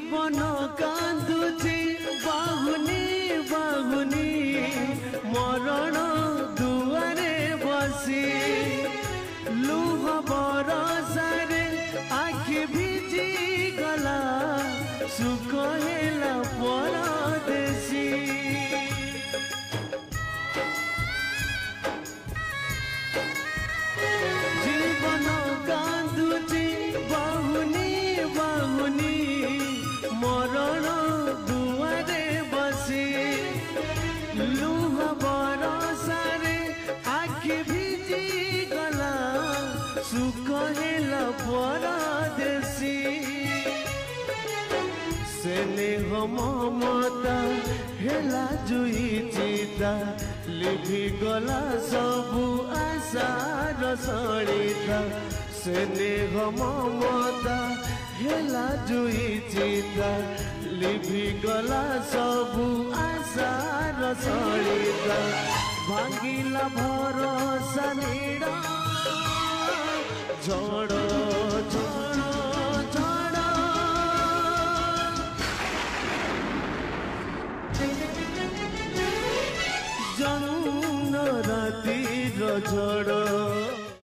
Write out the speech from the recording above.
जीवन कांदुची बाहुनी बाहुनी मरण दुआरे बसी लुह बरसारे आखि भिजी गला सुख हेला परदेसी जीवन कांदुची बाहुनी बाहुनी मरण दुआरे बसी लुह बरसारे आखि भिजी गला सुख हेला परदेसी स्नेह ममता हेला जुई चिता लिभि गला सबु आशार सड़िता स्नेह ममता हेला जुई चिता लिभि गला सबु आशार सड़िता भांगिला भरोसा नीड़ा झड़ झड़ झड़ जमुन रातिर झड़